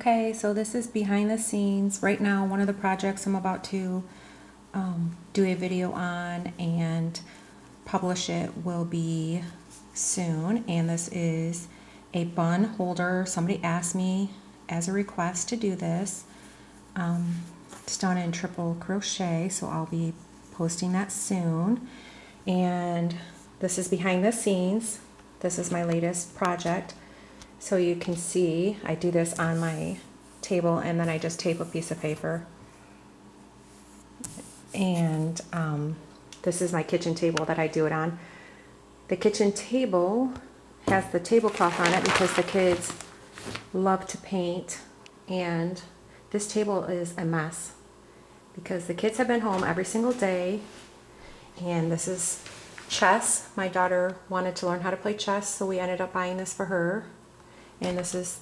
Okay, so this is behind the scenes. Right now, one of the projects I'm about to do a video on and publish it will be soon. And this is a bun holder. Somebody asked me as a request to do this. It's done in triple crochet, so I'll be posting that soon. And this is behind the scenes. This is my latest project. So you can see I do this on my table and then I just tape a piece of paper. And this is my kitchen table that I do it on. The kitchen table has the tablecloth on it because the kids love to paint, and this table is a mess because the kids have been home every single day. And this is chess. My daughter wanted to learn how to play chess, so we ended up buying this for her. And this is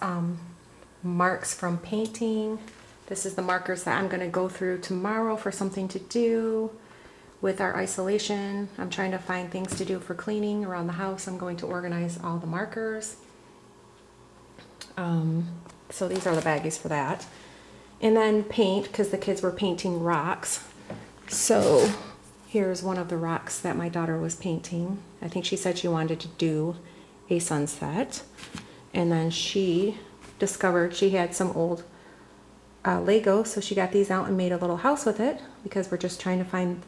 marks from painting. This is the markers that I'm going to go through tomorrow for something to do with our isolation. I'm trying to find things to do for cleaning around the house. I'm going to organize all the markers. So these are the baggies for that. And then paint, because the kids were painting rocks. So here's one of the rocks that my daughter was painting. I think she said she wanted to do a sunset. And then she discovered she had some old Lego, so she got these out and made a little house with it because we're just trying to find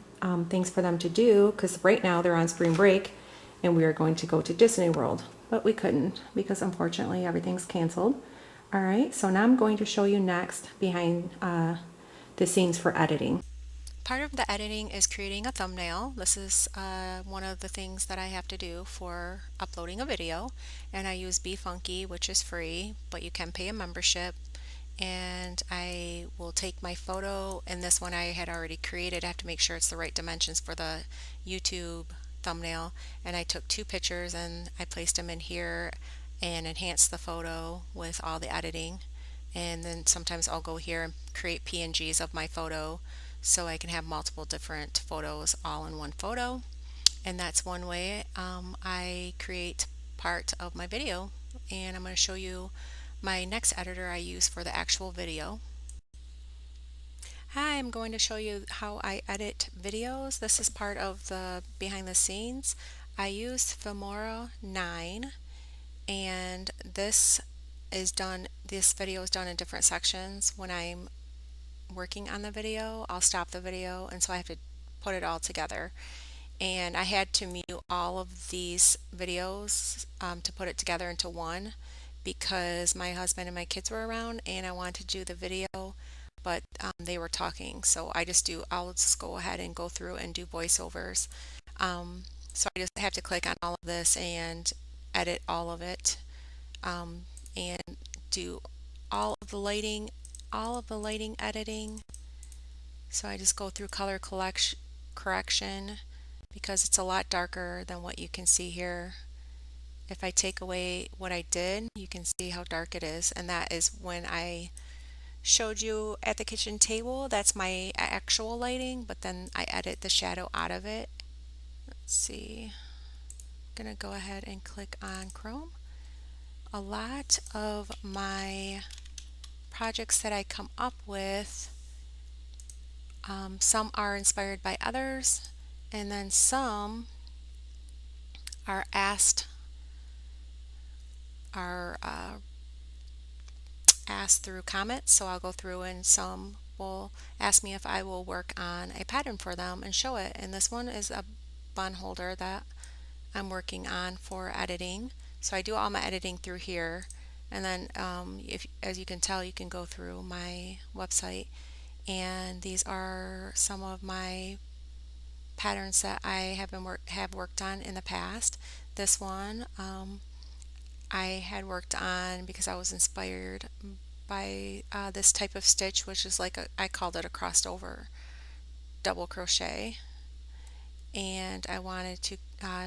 things for them to do, because right now they're on spring break and we are going to go to Disney World, but we couldn't because unfortunately everything's canceled. All right, so now I'm going to show you next behind the scenes for editing. Part of the editing is creating a thumbnail. This is one of the things that I have to do for uploading a video, and I use BeFunky, which is free, but you can pay a membership. And I will take my photo, and this one I had already created. I have to make sure it's the right dimensions for the YouTube thumbnail, and I took two pictures and I placed them in here and enhanced the photo with all the editing. And then sometimes I'll go here and create PNGs of my photo so I can have multiple different photos all in one photo. And that's one way I create part of my video. And I'm going to show you my next editor I use for the actual video. Hi, I'm going to show you how I edit videos. This is part of the behind the scenes. I use Filmora 9, and this video is done in different sections. When I'm working on the video, I'll stop the video, and so I have to put it all together. And I had to mute all of these videos to put it together into one because my husband and my kids were around and I wanted to do the video, but they were talking. So I'll just go ahead and go through and do voiceovers. So I just have to click on all of this and edit all of it, and do all of the lighting editing. So I just go through color correction because it's a lot darker than what you can see here. If I take away what I did, you can see how dark it is, and that is when I showed you at the kitchen table. That's my actual lighting, but then I edit the shadow out of it. Let's see. I'm gonna go ahead and click on Chrome. A lot of my projects that I come up with, some are inspired by others, and then some are are asked through comments. So I'll go through and some will ask me if I will work on a pattern for them and show it. And this one is a bun holder that I'm working on for editing. So I do all my editing through here. And then if, as you can tell, you can go through my website, and these are some of my patterns that I have worked on in the past. This one I had worked on because I was inspired by this type of stitch, which is I called it a crossed over double crochet, and I wanted to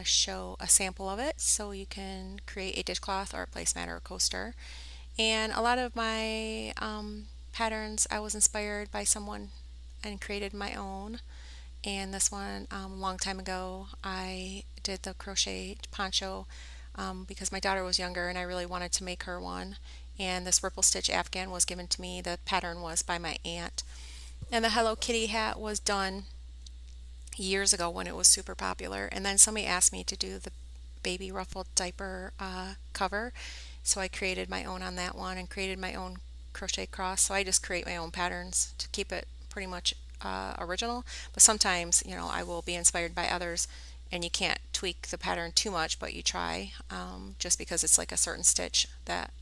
show a sample of it so you can create a dishcloth or a placemat or a coaster. And a lot of my patterns I was inspired by someone and created my own. And this one, a long time ago, I did the crochet poncho because my daughter was younger and I really wanted to make her one. and this Ripple Stitch Afghan was given to me. The pattern was by my aunt. And the Hello Kitty hat was done years ago when it was super popular. And then somebody asked me to do the baby ruffled diaper cover. So I created my own on that one and created my own crochet cross. So I just create my own patterns to keep it pretty much original. But sometimes, I will be inspired by others and you can't tweak the pattern too much, but you try just because it's like a certain stitch that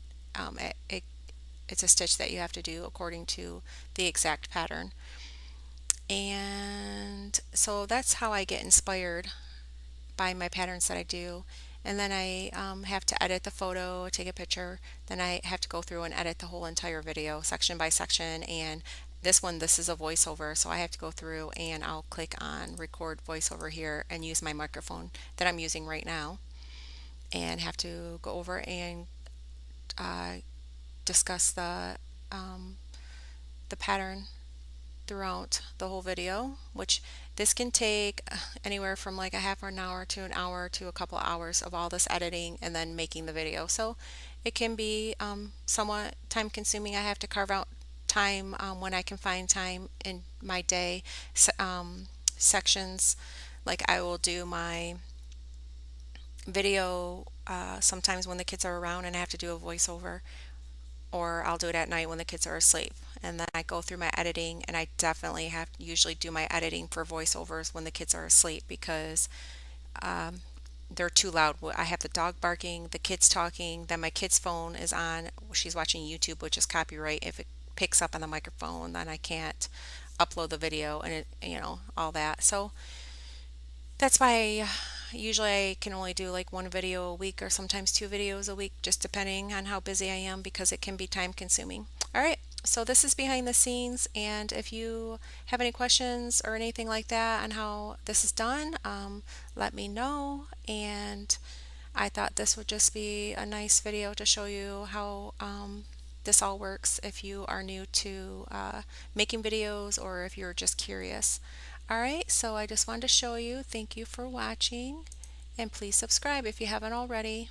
it's a stitch that you have to do according to the exact pattern. And so that's how I get inspired by my patterns that I do. And then I have to edit the photo, take a picture. Then I have to go through and edit the whole entire video section by section. And this is a voiceover, so I have to go through and I'll click on record voiceover here and use my microphone that I'm using right now, and have to go over and uh, discuss the pattern throughout the whole video, which this can take anywhere from like a half an hour to an hour to a couple hours of all this editing and then making the video. So it can be somewhat time consuming. I have to carve out time when I can find time in my day, sections. Like I will do my video sometimes when the kids are around and I have to do a voiceover, or I'll do it at night when the kids are asleep. And then I go through my editing, and I definitely have usually do my editing for voiceovers when the kids are asleep because they're too loud. I have the dog barking, the kids talking, then my kid's phone is on. She's watching YouTube, which is copyright. If it picks up on the microphone, then I can't upload the video and all that. So that's why usually I can only do like one video a week or sometimes two videos a week, just depending on how busy I am because it can be time consuming. All right, so this is behind the scenes, and if you have any questions or anything like that on how this is done, let me know. And I thought this would just be a nice video to show you how this all works if you are new to making videos or if you're just curious. Alright, so I just wanted to show you. Thank you for watching, and please subscribe if you haven't already.